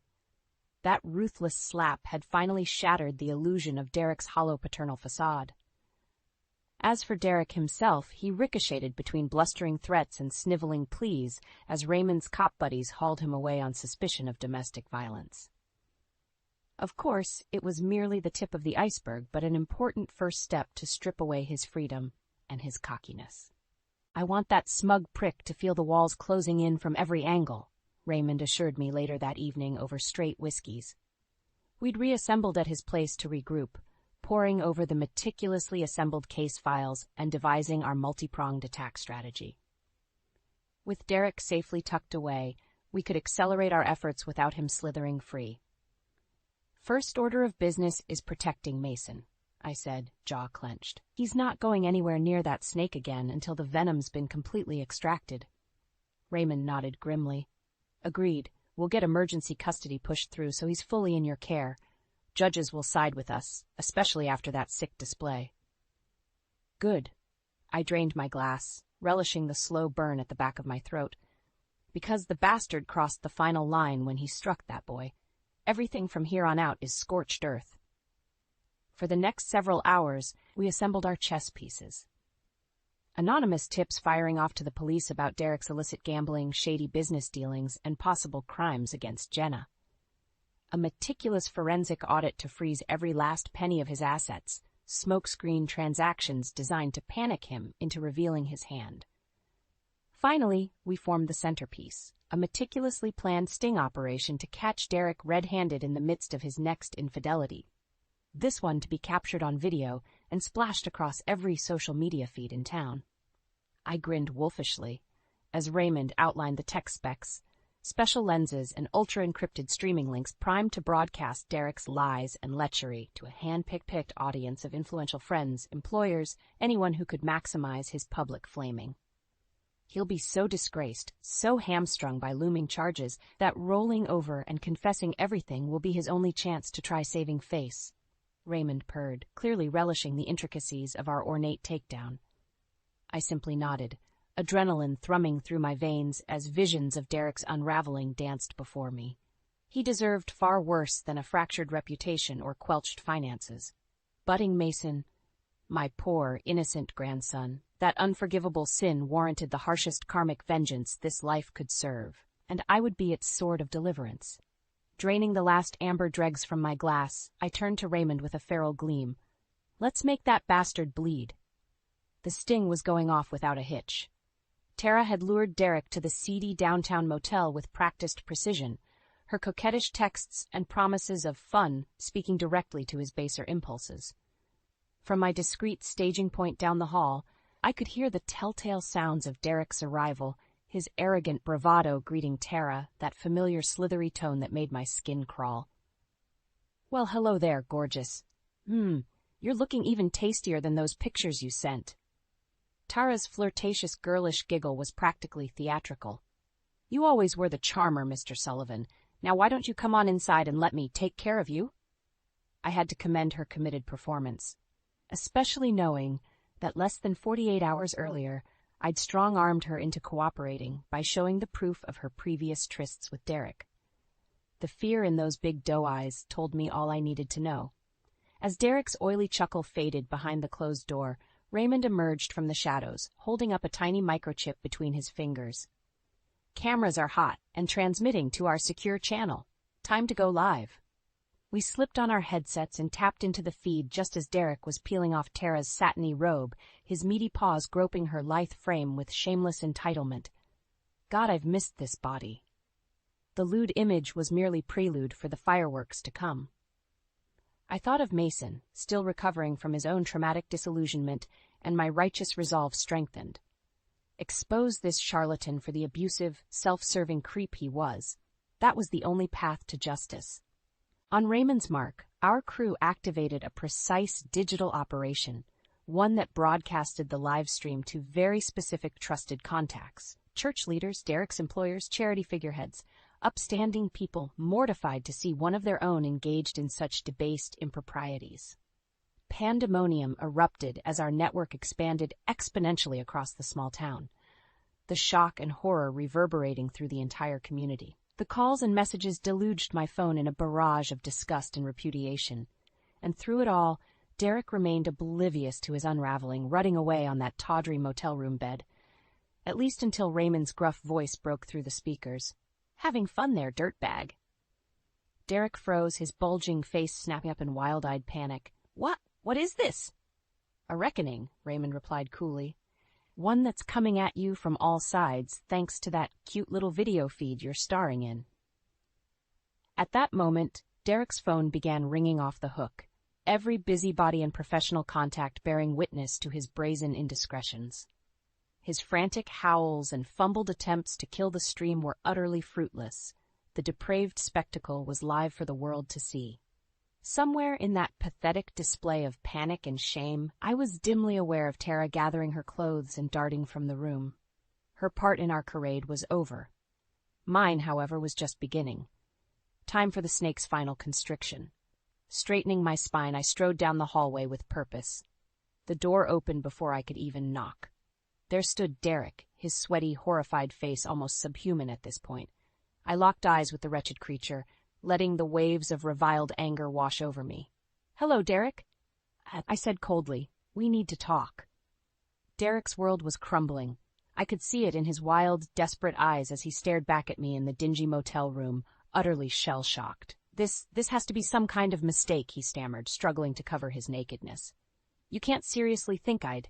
That ruthless slap had finally shattered the illusion of Derek's hollow paternal facade. As for Derek himself, he ricocheted between blustering threats and sniveling pleas as Raymond's cop buddies hauled him away on suspicion of domestic violence. Of course, it was merely the tip of the iceberg, but an important first step to strip away his freedom and his cockiness. "I want that smug prick to feel the walls closing in from every angle," Raymond assured me later that evening over straight whiskeys. We'd reassembled at his place to regroup, poring over the meticulously assembled case files and devising our multi-pronged attack strategy. With Derek safely tucked away, we could accelerate our efforts without him slithering free. "First order of business is protecting Mason," I said, jaw clenched. "He's not going anywhere near that snake again until the venom's been completely extracted." Raymond nodded grimly. "Agreed. We'll get emergency custody pushed through so he's fully in your care. Judges will side with us, especially after that sick display." "Good." I drained my glass, relishing the slow burn at the back of my throat. "Because the bastard crossed the final line when he struck that boy. Everything from here on out is scorched earth." For the next several hours, we assembled our chess pieces. Anonymous tips firing off to the police about Derek's illicit gambling, shady business dealings, and possible crimes against Jenna. A meticulous forensic audit to freeze every last penny of his assets, smokescreen transactions designed to panic him into revealing his hand. Finally, we formed the centerpiece, a meticulously planned sting operation to catch Derek red-handed in the midst of his next infidelity. This one to be captured on video and splashed across every social media feed in town. I grinned wolfishly as Raymond outlined the tech specs: special lenses and ultra-encrypted streaming links primed to broadcast Derek's lies and lechery to a hand-picked audience of influential friends, employers, anyone who could maximize his public flaming. He'll be so disgraced, so hamstrung by looming charges, that rolling over and confessing everything will be his only chance to try saving face. Raymond purred, clearly relishing the intricacies of our ornate takedown. I simply nodded, adrenaline thrumming through my veins as visions of Derek's unraveling danced before me. He deserved far worse than a fractured reputation or quelched finances. Budding Mason, my poor, innocent grandson, that unforgivable sin warranted the harshest karmic vengeance this life could serve, and I would be its sword of deliverance. Draining the last amber dregs from my glass, I turned to Raymond with a feral gleam. "Let's make that bastard bleed." The sting was going off without a hitch. Tara had lured Derek to the seedy downtown motel with practiced precision, her coquettish texts and promises of fun speaking directly to his baser impulses. From my discreet staging point down the hall, I could hear the telltale sounds of Derek's arrival, his arrogant bravado greeting Tara, that familiar slithery tone that made my skin crawl. "Well, hello there, gorgeous. You're looking even tastier than those pictures you sent." Tara's flirtatious girlish giggle was practically theatrical. "You always were the charmer, Mr. Sullivan. Now why don't you come on inside and let me take care of you?" I had to commend her committed performance, especially knowing that less than 48 hours earlier, I'd strong-armed her into cooperating by showing the proof of her previous trysts with Derek. The fear in those big doe eyes told me all I needed to know. As Derek's oily chuckle faded behind the closed door, Raymond emerged from the shadows, holding up a tiny microchip between his fingers. "Cameras are hot and transmitting to our secure channel. Time to go live." We slipped on our headsets and tapped into the feed just as Derek was peeling off Tara's satiny robe, his meaty paws groping her lithe frame with shameless entitlement. God, I've missed this body. The lewd image was merely prelude for the fireworks to come. I thought of Mason, still recovering from his own traumatic disillusionment, and my righteous resolve strengthened. Expose this charlatan for the abusive, self-serving creep he was. That was the only path to justice. On Raymond's mark, our crew activated a precise digital operation, one that broadcasted the live stream to very specific trusted contacts: church leaders, Derek's employers, charity figureheads, upstanding people mortified to see one of their own engaged in such debased improprieties. Pandemonium erupted as our network expanded exponentially across the small town, the shock and horror reverberating through the entire community. The calls and messages deluged my phone in a barrage of disgust and repudiation, and through it all, Derek remained oblivious to his unraveling, rutting away on that tawdry motel room bed. At least until Raymond's gruff voice broke through the speakers. "Having fun there, dirtbag." Derek froze, his bulging face snapping up in wild-eyed panic. What is this?" "A reckoning," Raymond replied coolly. "One that's coming at you from all sides, thanks to that cute little video feed you're starring in." At that moment, Derek's phone began ringing off the hook, every busybody and professional contact bearing witness to his brazen indiscretions. His frantic howls and fumbled attempts to kill the stream were utterly fruitless. The depraved spectacle was live for the world to see. Somewhere in that pathetic display of panic and shame, I was dimly aware of Tara gathering her clothes and darting from the room. Her part in our charade was over. Mine, however, was just beginning. Time for the snake's final constriction. Straightening my spine, I strode down the hallway with purpose. The door opened before I could even knock. There stood Derek, his sweaty, horrified face almost subhuman at this point. I locked eyes with the wretched creature, letting the waves of reviled anger wash over me. "Hello, Derek," I said coldly. "We need to talk." Derek's world was crumbling. I could see it in his wild, desperate eyes as he stared back at me in the dingy motel room, utterly shell-shocked. This has to be some kind of mistake," he stammered, struggling to cover his nakedness. "You can't seriously think I'd—"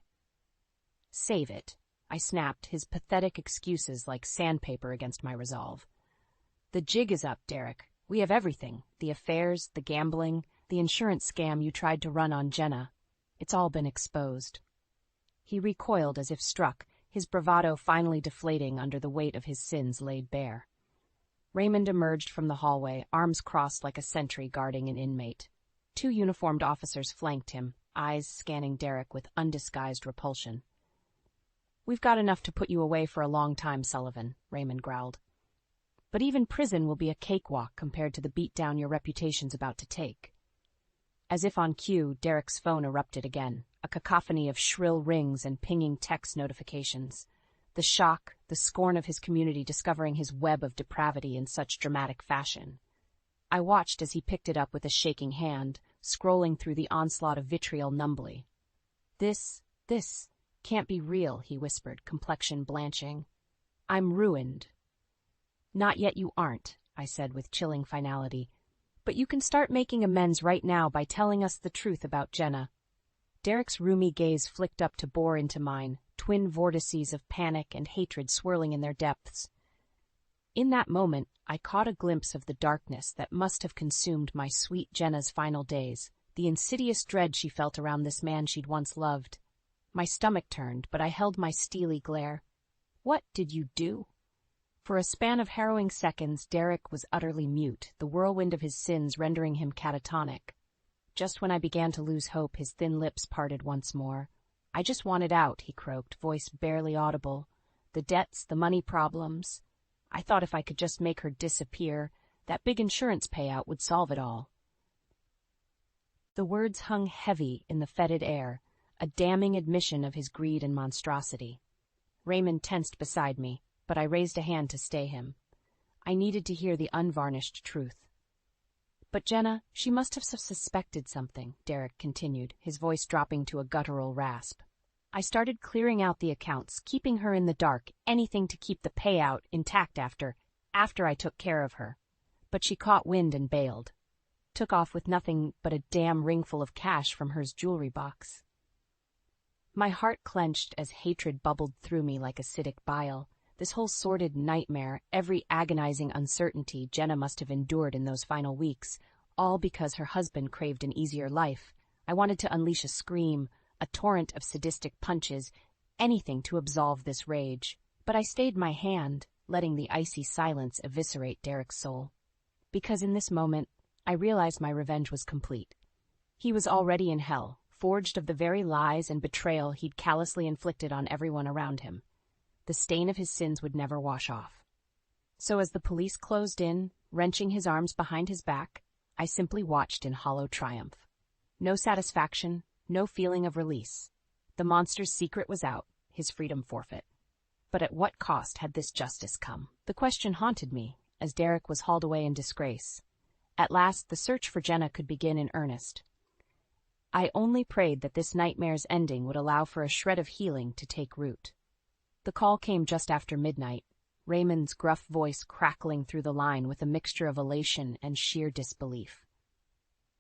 "Save it," I snapped, his pathetic excuses like sandpaper against my resolve. "The jig is up, Derek. We have everything. The affairs, the gambling, the insurance scam you tried to run on Jenna. It's all been exposed." He recoiled as if struck, his bravado finally deflating under the weight of his sins laid bare. Raymond emerged from the hallway, arms crossed like a sentry guarding an inmate. 2 uniformed officers flanked him, eyes scanning Derek with undisguised repulsion. "We've got enough to put you away for a long time, Sullivan," Raymond growled. "But even prison will be a cakewalk compared to the beatdown your reputation's about to take." As if on cue, Derek's phone erupted again, a cacophony of shrill rings and pinging text notifications. The shock, the scorn of his community discovering his web of depravity in such dramatic fashion. I watched as he picked it up with a shaking hand, scrolling through the onslaught of vitriol numbly. This can't be real," he whispered, complexion blanching. "I'm ruined." "Not yet you aren't," I said with chilling finality. "But you can start making amends right now by telling us the truth about Jenna." Derek's roomy gaze flicked up to bore into mine, twin vortices of panic and hatred swirling in their depths. In that moment, I caught a glimpse of the darkness that must have consumed my sweet Jenna's final days, the insidious dread she felt around this man she'd once loved. My stomach turned, but I held my steely glare. "What did you do?" For a span of harrowing seconds, Derek was utterly mute, the whirlwind of his sins rendering him catatonic. Just when I began to lose hope, his thin lips parted once more. "I just wanted out," he croaked, voice barely audible. "The debts, the money problems. I thought if I could just make her disappear, that big insurance payout would solve it all." The words hung heavy in the fetid air, a damning admission of his greed and monstrosity. Raymond tensed beside me, but I raised a hand to stay him. I needed to hear the unvarnished truth. "But Jenna, she must have suspected something," Derek continued, his voice dropping to a guttural rasp. "I started clearing out the accounts, keeping her in the dark, anything to keep the payout intact after I took care of her. But she caught wind and bailed. Took off with nothing but a damn ringful of cash from her jewelry box." My heart clenched as hatred bubbled through me like acidic bile. This whole sordid nightmare, every agonizing uncertainty Jenna must have endured in those final weeks, all because her husband craved an easier life. I wanted to unleash a scream, a torrent of sadistic punches, anything to absolve this rage. But I stayed my hand, letting the icy silence eviscerate Derek's soul. Because in this moment, I realized my revenge was complete. He was already in hell, forged of the very lies and betrayal he'd callously inflicted on everyone around him. The stain of his sins would never wash off. So as the police closed in, wrenching his arms behind his back, I simply watched in hollow triumph. No satisfaction, no feeling of release. The monster's secret was out, his freedom forfeit. But at what cost had this justice come? The question haunted me, as Derek was hauled away in disgrace. At last, the search for Jenna could begin in earnest. I only prayed that this nightmare's ending would allow for a shred of healing to take root. The call came just after midnight, Raymond's gruff voice crackling through the line with a mixture of elation and sheer disbelief.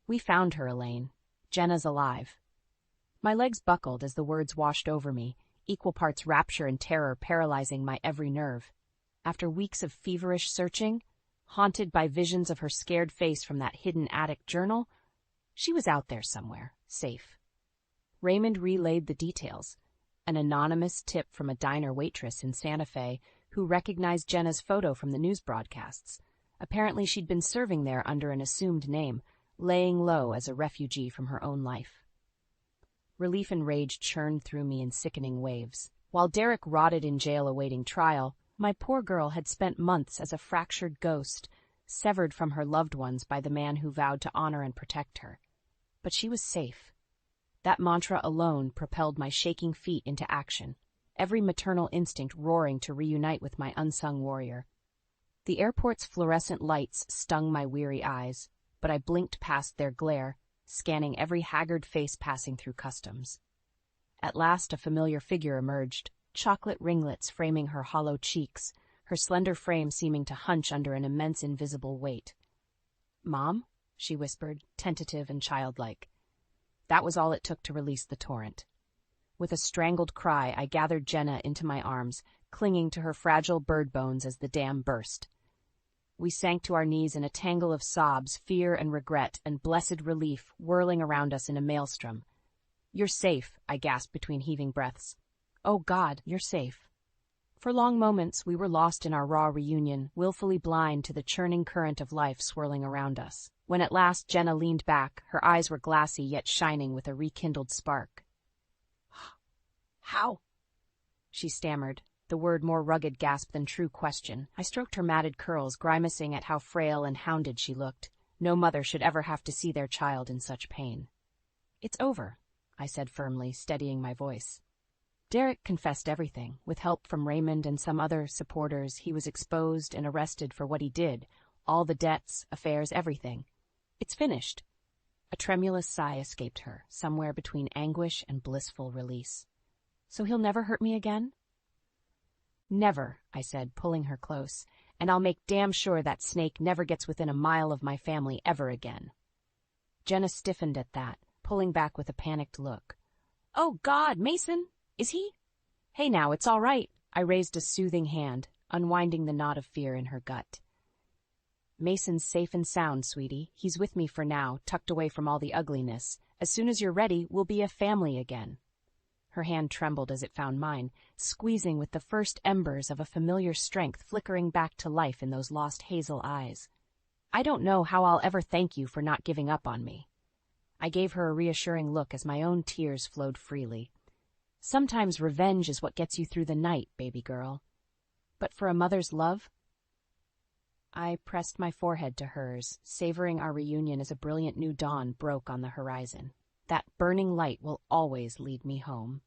"We found her, Elaine. Jenna's alive." My legs buckled as the words washed over me, equal parts rapture and terror paralyzing my every nerve. After weeks of feverish searching, haunted by visions of her scared face from that hidden attic journal, she was out there somewhere, safe. Raymond relayed the details. An anonymous tip from a diner waitress in Santa Fe who recognized Jenna's photo from the news broadcasts. Apparently she'd been serving there under an assumed name, laying low as a refugee from her own life. Relief and rage churned through me in sickening waves. While Derek rotted in jail awaiting trial, my poor girl had spent months as a fractured ghost, severed from her loved ones by the man who vowed to honor and protect her. But she was safe. That mantra alone propelled my shaking feet into action, every maternal instinct roaring to reunite with my unsung warrior. The airport's fluorescent lights stung my weary eyes, but I blinked past their glare, scanning every haggard face passing through customs. At last a familiar figure emerged, chocolate ringlets framing her hollow cheeks, her slender frame seeming to hunch under an immense invisible weight. "Mom?" she whispered, tentative and childlike. That was all it took to release the torrent. With a strangled cry, I gathered Jenna into my arms, clinging to her fragile bird bones as the dam burst. We sank to our knees in a tangle of sobs, fear and regret, and blessed relief whirling around us in a maelstrom. "You're safe," I gasped between heaving breaths. "Oh God, you're safe." For long moments we were lost in our raw reunion, willfully blind to the churning current of life swirling around us. When at last Jenna leaned back, her eyes were glassy yet shining with a rekindled spark. "How?" she stammered, the word more rugged gasp than true question. I stroked her matted curls, grimacing at how frail and hounded she looked. No mother should ever have to see their child in such pain. "It's over," I said firmly, steadying my voice. "Derek confessed everything. With help from Raymond and some other supporters, he was exposed and arrested for what he did, all the debts, affairs, everything. It's finished." A tremulous sigh escaped her, somewhere between anguish and blissful release. "So he'll never hurt me again?" "Never," I said, pulling her close, "and I'll make damn sure that snake never gets within a mile of my family ever again." Jenna stiffened at that, pulling back with a panicked look. "Oh, God, Mason! Is he—" "Hey now, it's all right." I raised a soothing hand, unwinding the knot of fear in her gut. "Mason's safe and sound, sweetie. He's with me for now, tucked away from all the ugliness. As soon as you're ready, we'll be a family again." Her hand trembled as it found mine, squeezing with the first embers of a familiar strength flickering back to life in those lost hazel eyes. "I don't know how I'll ever thank you for not giving up on me." I gave her a reassuring look as my own tears flowed freely. "Sometimes revenge is what gets you through the night, baby girl. But for a mother's love—" I pressed my forehead to hers, savoring our reunion as a brilliant new dawn broke on the horizon. "That burning light will always lead me home."